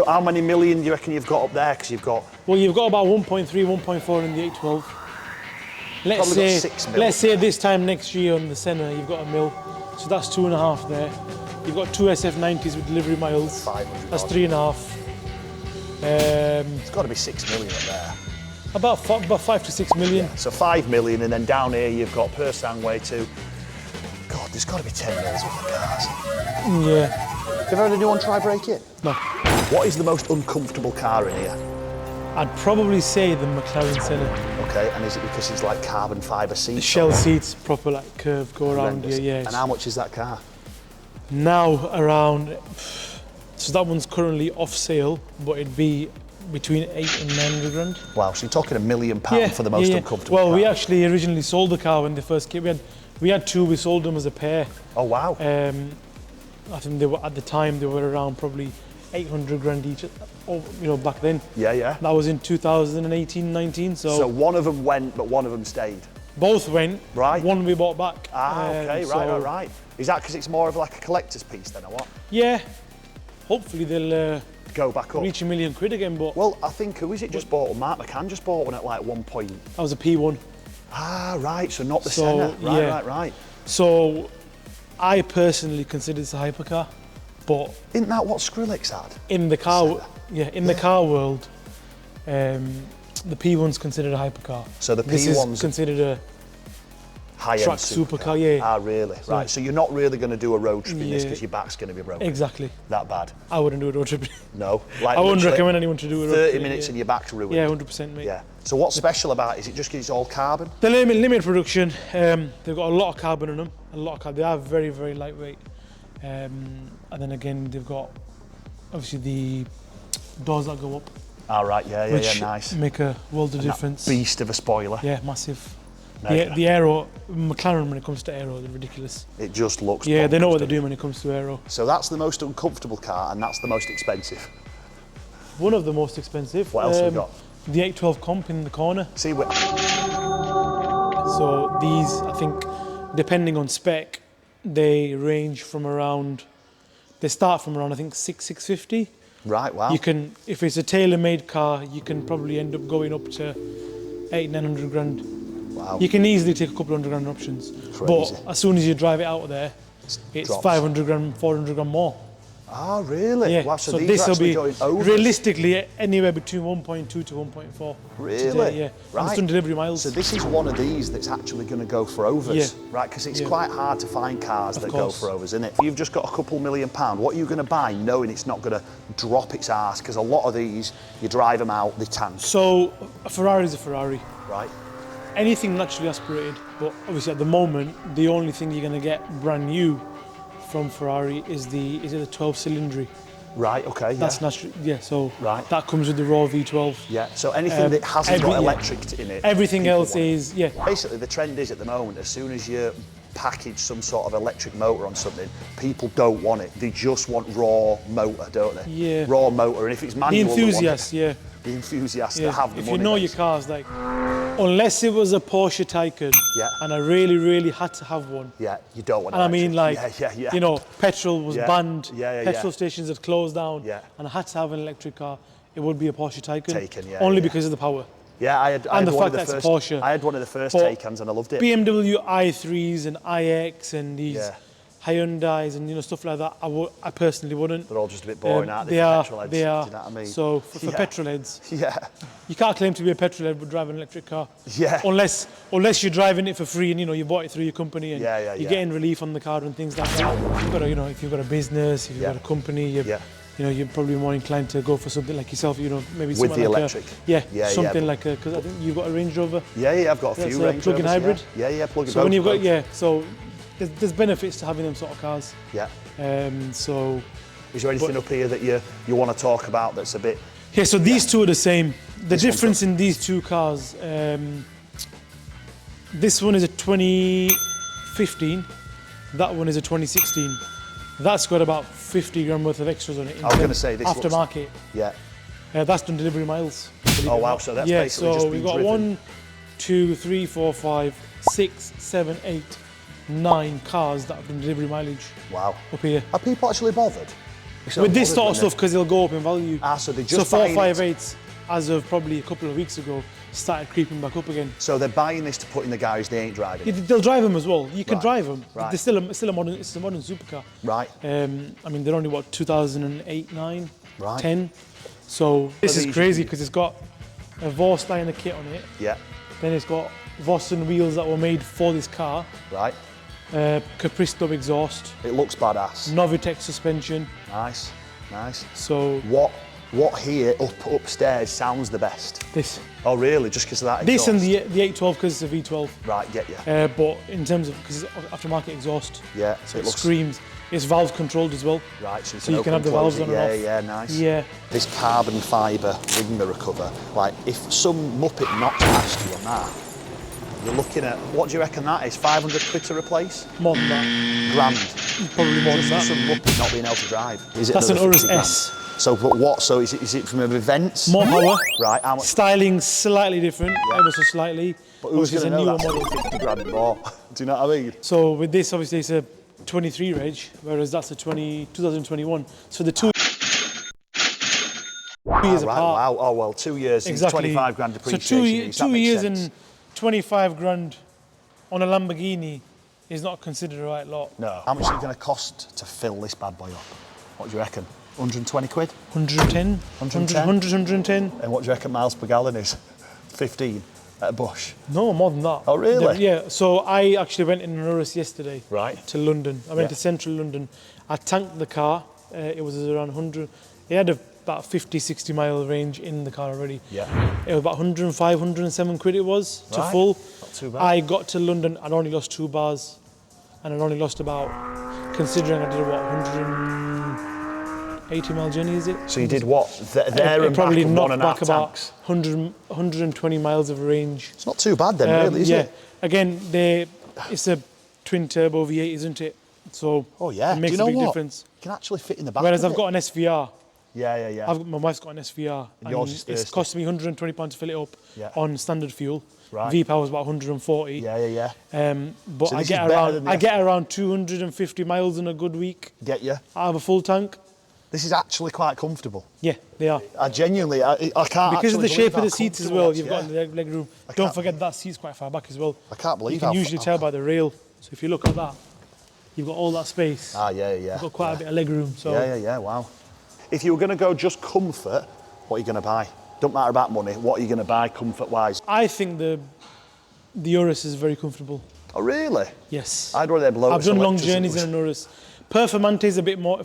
how many million do you reckon you've got up there? Because you've got... Well, you've got about 1.3, 1.4 in the 812. Let's say, 6 mil. let's say this time next year on the Senna, you've got 1 mil. So that's 2.5 there. You've got 2 SF90s with delivery miles. 500. That's 3.5. It's got to be 6 million up there. About 5 to 6 million. Yeah, so 5 million, and then down here you've got per Sangway too. God, there's got to be 10 mils worth of cars. Yeah. Have you ever had anyone try break it? No. What is the most uncomfortable car in here? I'd probably say the McLaren Senna. Okay, and is it because it's like carbon fibre seats? The shell seats, proper like curved, go around here, yeah. And how much is that car? Now around, so that one's currently off sale, but it'd be between 800 and 900 grand. Wow, so you're talking £1 million for the most uncomfortable Well, car. we actually originally sold the car when they first came. We had two, we sold them as a pair. Oh, wow. I think they were, at the time, they were around probably 800 grand each, back then. Yeah, yeah. That was in 2018, 19, So one of them went, but one of them stayed? Both went. Right. One we bought back. Ah, okay, right. Is that because it's more of like a collector's piece then, or what? Yeah. Hopefully they'll go back up. Reach £1 million again, but... Well, I think, who is it just bought one? Mark McCann just bought one at like 1 point. That was a P1. Ah, right, so not the Senna. Right. So, I personally consider this a hypercar, but... Isn't that what Skrillex had? In the car, the car world, the P1's considered a hypercar. So the P1's... This is considered a high-end track supercar, yeah. Ah, really? So, right, so you're not really going to do a road trip in this because your back's going to be broken? Exactly. That bad? I wouldn't do a road trip. No? Like I wouldn't recommend anyone to do a road 30 trip. minutes and your back's ruined? Yeah, 100%, mate. Yeah. So what's special about it? Is it just because it's all carbon? The limited production, they've got a lot of carbon in them, They are very, very lightweight. And then again, they've got, obviously, the doors that go up. Ah, right, yeah, nice. Make a world of difference. That beast of a spoiler. Yeah, massive. The aero, McLaren, when it comes to aero, they're ridiculous. It just looks Yeah, they know what they're doing when it comes to aero. So that's the most uncomfortable car, and that's the most expensive. One of the most expensive. What else have we got? The 812 comp in the corner. See what? So these, I think, depending on spec, they range from around. They start from around, I think, 650. Right. Wow. You can, if it's a tailor-made car, you can probably end up going up to 800-900 grand. Wow. You can easily take a couple hundred grand options. Crazy. But as soon as you drive it out of there, it's drops. 500 grand, 400 grand more. Ah, really? Yeah. Wow, so this will be going over. realistically anywhere between 1.2 to 1.4. Really? Today, yeah. Right. And it's done delivery miles. So this is one of these that's actually going to go for overs, Yeah. right? Because it's quite hard to find cars that course. go for overs, isn't it? You've just got a couple £1 million. What are you going to buy knowing it's not going to drop its arse? Because a lot of these, you drive them out, they tank. So a Ferrari is a Ferrari. Right. Anything naturally aspirated, but obviously at the moment, the only thing you're going to get brand new from Ferrari is the 12 cylindry. Right, okay, That's natural, so right. that comes with the raw V12. Yeah, so anything that hasn't got electric in it. Everything else is, Basically, the trend is at the moment, as soon as you package some sort of electric motor on something, people don't want it. They just want raw motor, don't they? Yeah. Raw motor, and if it's manual, The enthusiasts, the enthusiasts that have the if money. you know your cars, like, unless it was a Porsche Taycan, and I really, really had to have one. Yeah, you don't want. And I mean, like, you know, petrol was banned. Petrol stations had closed down. Yeah. And I had to have an electric car. It would be a Porsche Taycan. Taycan, only because of the power. Yeah, I had the one fact of the that it's first. a Porsche. I had one of the first Taycans and I loved it. BMW i3s and iX and these Hyundais and stuff like that. I personally wouldn't. They're all just a bit boring, aren't they? They are. Petrol heads, They are. Do you know what I mean? So for petrol heads, you can't claim to be a petrol head but drive an electric car. Yeah. Unless you're driving it for free and you bought it through your company and you're getting relief on the car and things like that. You've got to, if you've got a business, if you've got a company, you're probably more inclined to go for something like yourself. Maybe with the like electric. Something like because I think you've got a Range Rover. Yeah, I've got a few Range Rovers. Plug-in hybrid. Yeah, plug-in. So when you've got so there's benefits to having them sort of cars. Yeah. So. Is there anything up here that you want to talk about that's a bit? Yeah. So these two are the same. The difference in these two cars. This one is a 2015. That one is a 2016. That's got about 50 grand worth of extras on it. I was going to say this aftermarket. That's done delivery miles. Oh wow! So that's basically just so we've got driven. 1, 2, 3, 4, 5, 6, 7, 8, 9 cars that have done delivery mileage. Wow. Up here. Are people actually bothered? With this sort of stuff, because it'll go up in value. So they just so 458s, as of probably a couple of weeks ago, started creeping back up again. So they're buying this to put in the garage, they ain't driving it? They'll drive them as well. You can drive them. Right. They're still a modern, it's a modern supercar. Right. I mean, they're only, what, 2008, 9, right. 10. So this is crazy because it's got a Vorsteiner kit on it. Yeah. Then it's got Vossen wheels that were made for this car. Right. Caprice dub exhaust. It looks badass. Novitec suspension. Nice, nice. So what here upstairs sounds the best? This. Oh really? Just because of that exhaust? This and the 812 because it's a V12. Right, get you. But in terms of, because it's aftermarket exhaust. Yeah. So it screams. It's valve controlled as well. Right, so you can have the valves on and off. Yeah, nice. Yeah. This carbon fibre ring mirror cover, like if some muppet knocks past you on that, you're looking at, what do you reckon that is? 500 quid to replace? More than that. Grand. Probably more than that. Some muppet not being able to drive. Is it That's an Urus S. So, but what? So is it from events? More power. Right. How much? Styling slightly different, ever so slightly. But who's going to know that? Model. 50 grand more. Do you know what I mean? So with this, obviously, it's a 23 reg, whereas that's a 2021. So the 2 years apart. Wow. Oh well, 2 years. Exactly. 25 grand depreciation. So 2 years and 25 grand on a Lamborghini is not considered a right lot. No. How much is it going to cost to fill this bad boy up? What do you reckon? 120 quid? 110. 110. And what do you reckon miles per gallon is? 15 at a Bush? No, more than that. Oh, really? Yeah, so I actually went in an Urus yesterday. Right. To London. I went to central London. I tanked the car. It was around 100. It had about 50, 60 mile range in the car already. Yeah. It was about 105, 107 quid it was to full. Not too bad. I got to London, I'd only lost 2 bars. And I'd only lost about, considering I did what, 180 mile journey, is it? So you did what? There and probably back, knocked 1.5 back about tanks? 120 miles of range. It's not too bad then, really, is it? Again, it's a twin turbo V8, isn't it? So it makes a big difference. You can actually fit in the back. Whereas I've got an SVR. Yeah. My wife's got an SVR. And yours is it's cost me £120 to fill it up on standard fuel. Right. V-Power's about 140. Yeah. But so I get around 250 miles in a good week. Get you? I have a full tank. This is actually quite comfortable. Yeah, they are. I genuinely, I can't. Because of the shape of the seats as well, you've got in the leg room. Don't forget that seat's quite far back as well. I can't believe you can usually tell by the rail. So if you look at that, you've got all that space. Yeah. You've got quite a bit of leg room. So Yeah. Wow. If you were going to go just comfort, what are you going to buy? Don't matter about money. What are you going to buy comfort-wise? I think the Urus is very comfortable. Oh really? Yes. I'd rather have I've done long journeys in an Urus. Performante is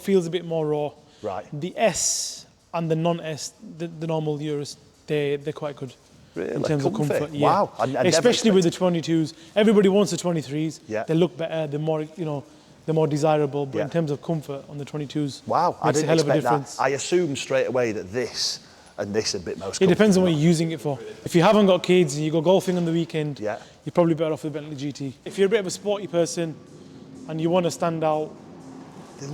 feels a bit more raw. Right. The S and the non-S, the normal Urus, they're quite good. Really? In terms of comfort. Yeah. Wow. Especially with the 22s. Everybody wants the 23s. Yeah. They look better. They're more desirable. But in terms of comfort on the 22s, wow, makes a hell of a difference. That. I assumed straight away that this and this are a bit most. It depends on what you're using it for. If you haven't got kids and you go golfing on the weekend, you're probably better off with the Bentley GT. If you're a bit of a sporty person and you want to stand out,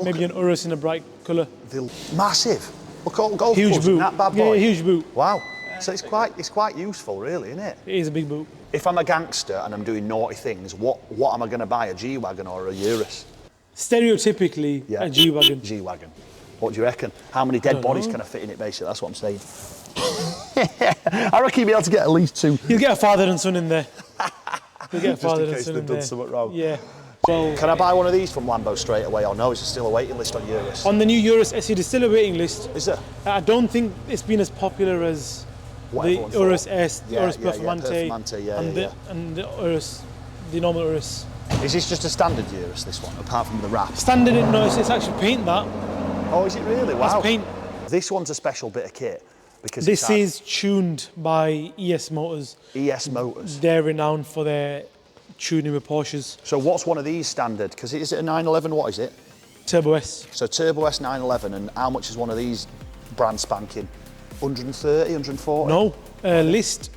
maybe an Urus in a bright colour. They're massive. Look at golf huge boot. That bad boy. Yeah, huge boot. Wow. So it's quite useful, really, isn't it? It is a big boot. If I'm a gangster and I'm doing naughty things, what am I going to buy? A G-Wagon or a Urus? Stereotypically, a G-Wagon. G-Wagon. What do you reckon? How many dead bodies can I fit in it, basically? That's what I'm saying. I reckon you'll be able to get at least 2. You'll get a father and son in there. You'll get a father and son in there. Just in case they've done something wrong. Yeah. Well, can I buy one of these from Lambo straight away, or no? Is there still a waiting list on Urus? On the new Urus SE, there's still a waiting list. Is there? I don't think it's been as popular as the Urus S, the Urus Performante, and the Urus, the normal Urus. Is this just a standard Urus, this one, apart from the wrap? Standard, no, it's actually paint that. Oh, is it really? Wow. That's paint. This one's a special bit of kit. Because this is tuned by ES Motors. ES Motors. They're renowned for their tuning with Porsches. So what's one of these standard? Because is it a 911, what is it? Turbo S. So Turbo S 911, and how much is one of these brand spanking? 130, 140? No, list,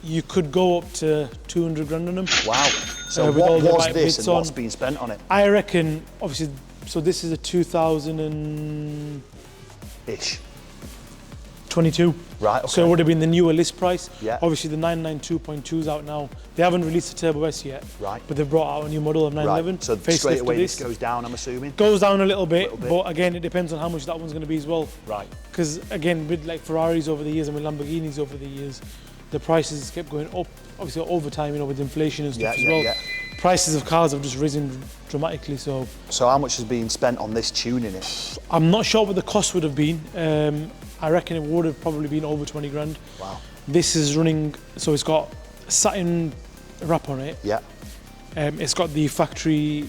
you could go up to 200 grand on them. Wow. So what was this and what's been spent on it? I reckon, obviously, so this is a 2000 and... Ish. 22. Right, okay. So it would have been the newer list price. Yeah. Obviously the 992.2 is out now. They haven't released the Turbo S yet. Right. But they've brought out a new model of 911. Right. So facelift straight away to this goes down, I'm assuming? Goes down a little bit, but again, it depends on how much that one's going to be as well. Right. Because again, with like Ferraris over the years and with Lamborghinis over the years, the prices kept going up, obviously over time, you know, with inflation and stuff as well. Yeah. Prices of cars have just risen dramatically, so how much has been spent on this tuning it? I'm not sure what the cost would have been. I reckon it would have probably been over 20 grand. Wow. This is running, so it's got satin wrap on it. Yeah. It's got the factory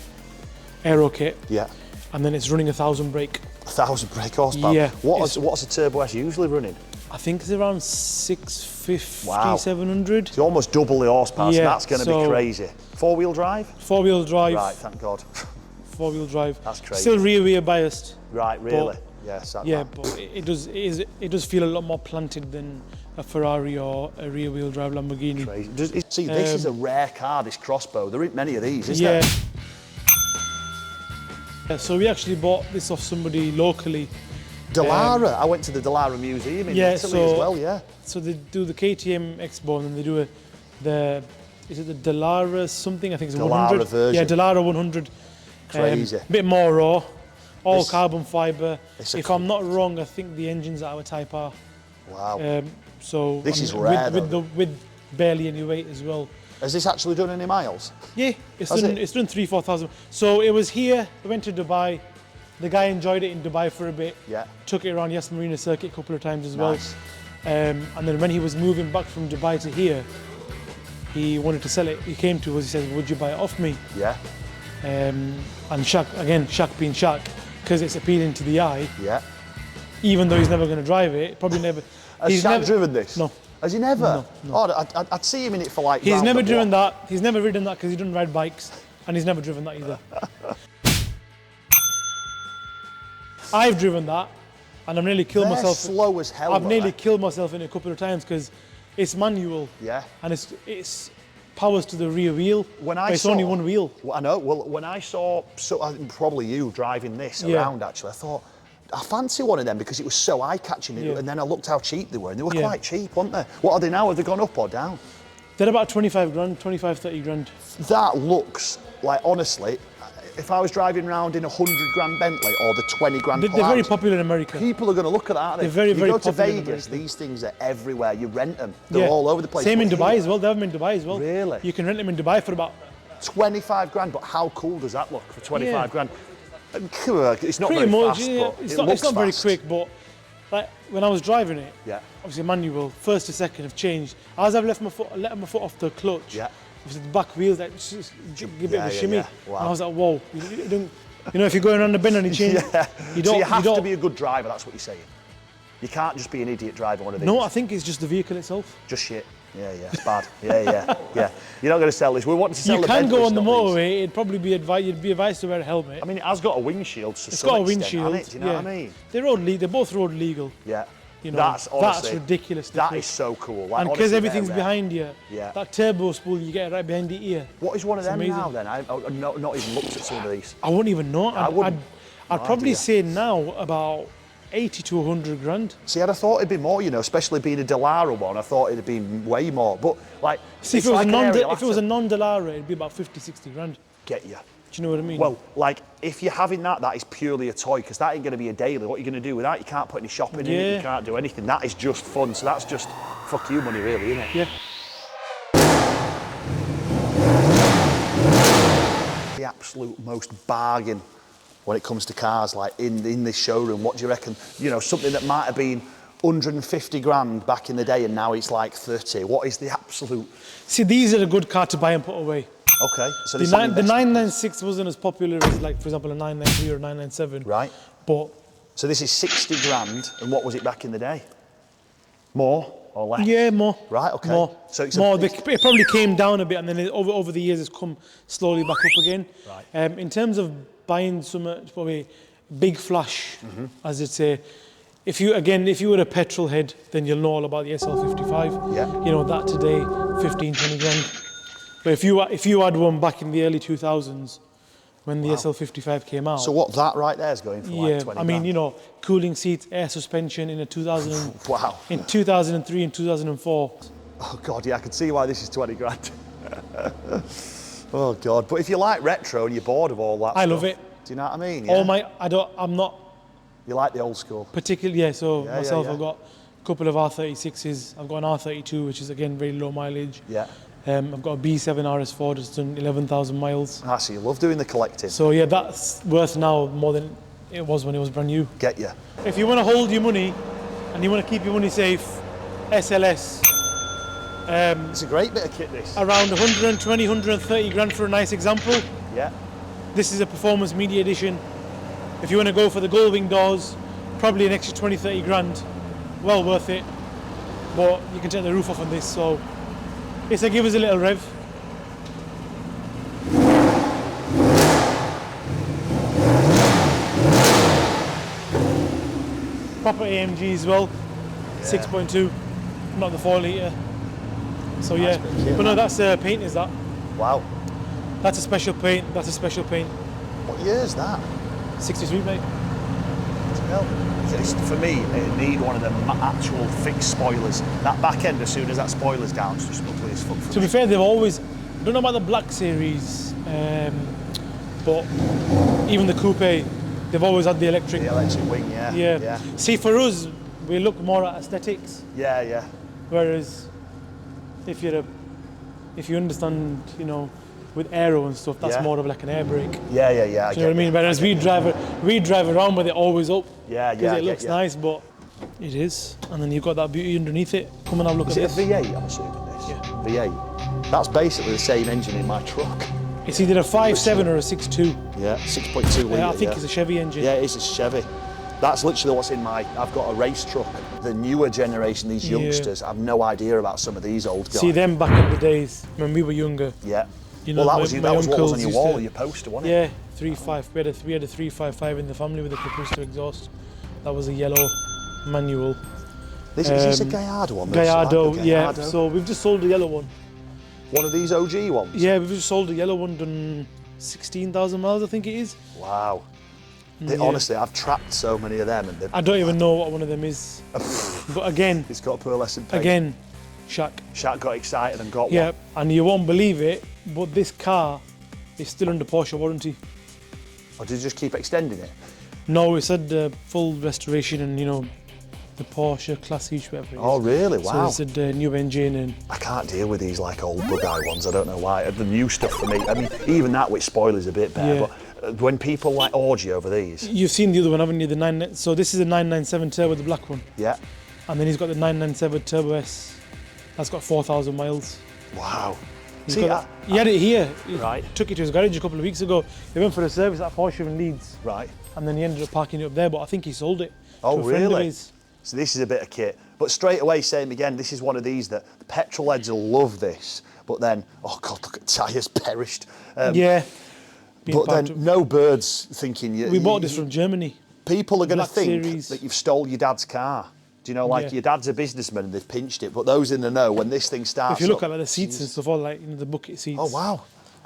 aero kit. Yeah. And then it's running 1,000 brake. 1,000 brake horsepower? Yeah. What's a Turbo S usually running? I think it's around 650, wow. 700. It's almost double the horsepower, so that's going to be crazy. Four-wheel drive? Four-wheel drive. Right, thank God. Four-wheel drive. That's crazy. Still rear biased. Right, really? But, yes. But it does feel a lot more planted than a Ferrari or a rear-wheel drive Lamborghini. Crazy. See, this is a rare car, this crossbow. There aren't many of these, is there? Yeah, so we actually bought this off somebody locally. Dallara. I went to the Dallara Museum in Italy as well, yeah. So they do the KTM Expo and then they do is it the Dallara something? I think it's a 100. Version. Yeah, Dallara 100. Crazy. A bit more raw, all carbon fibre. If I'm not wrong, I think the engines are our Type R. Wow. So this is rare with barely any weight as well. Has this actually done any miles? Yeah, it's done 3,000-4,000. So it was here, we went to Dubai. The guy enjoyed it in Dubai for a bit. Yeah. Took it around Yas Marina circuit a couple of times as well. And then when he was moving back from Dubai to here, he wanted to sell it. He came to us, he said, would you buy it off me? Yeah. And Shaq being Shaq, because it's appealing to the eye. Yeah. Even though he's never going to drive it, probably never. Has Shaq driven this? No. Has he never? No. Oh, I'd see him in it for like. He's never driven that. He's never ridden that because he doesn't ride bikes, and he's never driven that either. I've driven that, and I've nearly killed myself. Slow as hell. I've nearly killed myself in it a couple of times because it's manual. Yeah. And it's powers to the rear wheel. It's only one wheel. I know. Well, when I saw, probably you driving this around, actually, I thought, I fancy one of them because it was so eye-catching. And then I looked how cheap they were, and they were quite cheap, weren't they? What are they now? Have they gone up or down? They're about 25 grand, 25, 30 grand. That looks like, honestly, if I was driving around in a 100 grand Bentley or the 20 grand They're very popular in America. People are going to look at that, aren't they? They're very, very You popular. go to Vegas, these things are everywhere. You rent them. They're all over the place. Same in Dubai as well. They have them in Dubai as well. Really? You can rent them in Dubai for about 25 grand, but how cool does that look for 25 grand? It's not pretty very much, fast, but it's not very quick, but like when I was driving it, obviously manual, first to second have changed. As I've let my foot off the clutch, obviously the back wheels like just give a bit of a shimmy. Wow. And I was like, whoa, you know, if you're going around the bend and you change, so you have to be a good driver, that's what you're saying. You can't just be an idiot driving one of these. No, I think it's just the vehicle itself. Just shit. Yeah, it's bad. Yeah. You're not going to sell this. We want to sell the Bentley. You can go on the motorway. These. It'd probably be you'd be advised to wear a helmet. I mean, it has got a windshield. It's got a windshield. Do you know what I mean? They're both road legal. Yeah. You know, that's ridiculous. That is so cool. Like, and because everything's behind you, that turbo spool you get right behind the ear. What is one of them now then? I've not even looked at some of these. I wouldn't even know. I'd probably say now about 80 to 100 grand. See, I'd have thought it'd be more, you know, especially being a Dallara one. I thought it'd been way more. But like, see, if it was a non-Dallara, it'd be about 50, 60 grand. Get you. Do you know what I mean? Well, like, if you're having that is purely a toy, because that ain't going to be a daily. What are you going to do with that? You can't put any shopping in it, you can't do anything. That is just fun, so that's just fuck you money, really, isn't it? Yeah. The absolute most bargain when it comes to cars, like in this showroom. What do you reckon? You know, something that might have been 150 grand back in the day and now it's like 30. What is the absolute... See, these are a good car to buy and put away. Okay, so the 996 wasn't as popular as, like, for example, a 993 or a 997. Right. But... So this is 60 grand, and what was it back in the day? More or less? Yeah, more. Right, okay. More. So it's it probably came down a bit, and then over the years it's come slowly back up again. Right. In terms of buying probably big flash, as it'd say, if you were a petrol head, then you'll know all about the SL55. Yeah. You know, that today, 15, 20 grand. But if you had one back in the early 2000s, when the SL55 came out. So what, that right there is going for like 20 I mean, you know, cooling seats, air suspension in a 2000. Wow. In 2003 and 2004. Oh God, yeah, I can see why this is 20 grand. Oh God, but if you like retro and you're bored of all that I stuff, love it. Do you know what I mean? Yeah. I'm not You like the old school? particularly, yeah, so myself, yeah. I've got a couple of R36s. I've got an R32, which is again very low mileage. Yeah. I've got a B7 RS4 that's done 11,000 miles. Ah, so you love doing the collecting. So yeah, that's worth now more than it was when it was brand new. Get you. If you want to hold your money and you want to keep your money safe, SLS. It's a great bit of kit, this. Around 120, 130 grand for a nice example. Yeah. This is a performance media edition. If you want to go for the gold wing doors, probably an extra 20, 30 grand. Well worth it. But you can take the roof off on this, so it's a give us a little rev. Proper AMG as well, 6.2, not the 4 litre. So Nice yeah, bit of kit, but no, man. that's paint, is that? Wow. That's a special paint, that's a special paint. What year is that? 63, mate. Well, for me, it need one of them actual fixed spoilers. That back end, as soon as that spoiler's down, it's just ugly as fuck for To me. be fair, they've always, I don't know about the Black Series, but even the Coupe, they've always had the electric. The electric wing, yeah. Yeah. See, for us, we look more at aesthetics. Yeah. Whereas, if you understand, you know, with aero and stuff, that's more of like an air brake. Yeah. Do you know what I mean? Whereas we drive around with it always up. Yeah. Because it looks nice, but it is. And then you've got that beauty underneath it. Come and have a look at this. Is it a V8, I'm assuming this? Yeah. V8. That's basically the same engine in my truck. It's either a 5.7 or a 6.2. Yeah, 6.2 litre. I think it's a Chevy engine. Yeah, it is a Chevy. That's literally what's in I've got a race truck. The newer generation, these youngsters, have no idea about some of these old guys. See them back in the days when we were younger. Yeah. You know, Well, that was what was on uncles your used wall, to- your poster, wasn't it? Yeah, 3.5. We had a 355 in the family with a propulsor exhaust. That was a yellow manual. Is this a Gallardo one? Gallardo, yeah. Gallardo? So we've just sold a yellow one. One of these OG ones? Yeah, we've just sold a yellow one, done 16,000 miles, I think it is. Wow. Yeah. Honestly, I've trapped so many of them. And I don't even know what one of them is. But again, it's got a pearlescent paint. again, Shaq. Shaq got excited and got Yeah, one. and you won't believe it, but this car is still under Porsche warranty. Or did you just keep extending it? No, it said full restoration and, you know, the Porsche Class H, whatever it is. Oh, really? Wow. So it said new engine and... I can't deal with these like old bug-eye ones. I don't know why. The new stuff for me, I mean, even that with spoilers a bit better. Yeah. But when people like orgy over these. You've seen the other one, haven't you? So this is a 997 Turbo, the black one. Yeah. And then he's got the 997 Turbo S. That's got 4,000 miles. Wow. He's See, got he had it here. He Right. took it to his garage a couple of weeks ago. He went for a service at Porsche in Leeds. Right. And then he ended up parking it up there, but I think he sold it Oh, to a friend of really? his. So this is a bit of kit. But straight away, same again, this is one of these that the petrol heads will love this. But then, oh God, look at tyres perished. Yeah. But then no birds thinking you. We bought this from Germany. People are going to Black think Series. that you've stole your dad's car. Do you know, like your dad's a businessman and they've pinched it. But those in the know, when this thing starts If you look up, at like, the seats and stuff, all like, you know, the bucket seats. oh wow,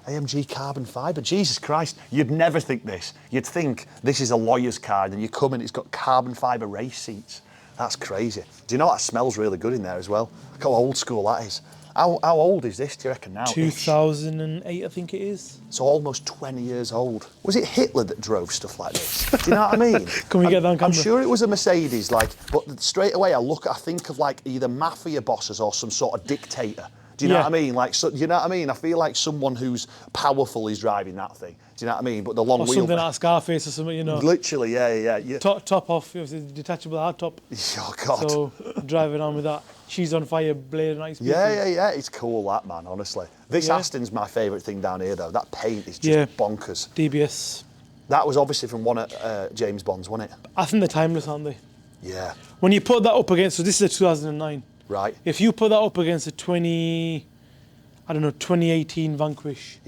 AMG carbon fibre. Jesus Christ, you'd never think this. You'd think this is a lawyer's car, and you come and it's got carbon fibre race seats. That's crazy. Do you know that smells really good in there as well? Look how old school that is. How old is this, do you reckon now? 2008, I think it is. So almost 20 years old. Was it Hitler that drove stuff like this? Do you know what I mean? Can we get that on camera? I'm sure it was a Mercedes, but straight away I think of like either mafia bosses or some sort of dictator. Do you know what I mean? Like, so, you know what I mean? I feel like someone who's powerful is driving that thing. Do you know what I mean? But the long Or wheel. something like Scarface or something, you know. Literally, yeah. Top off, it was a detachable hard top. Oh God. So driving on with that. She's on fire, blade nice. Yeah. It's cool, that, man, honestly. This Aston's my favourite thing down here, though. That paint is just bonkers. DBS. That was obviously from one of James Bond's, wasn't it? I think they're timeless, aren't they? Yeah. When you put that up against, so this is a 2009. Right. If you put that up against a 2018 Vanquish,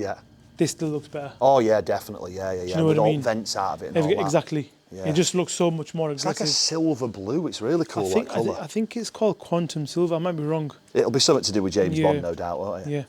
this still looks better. Oh yeah, definitely, yeah. Do you know With what I all mean? vents out of it and all that. Exactly. Yeah. It just looks so much more It's aggressive. like a silver blue. It's really cool, that colour. I think it's called Quantum Silver. I might be wrong. It'll be something to do with James Bond, no doubt, won't it? Yeah.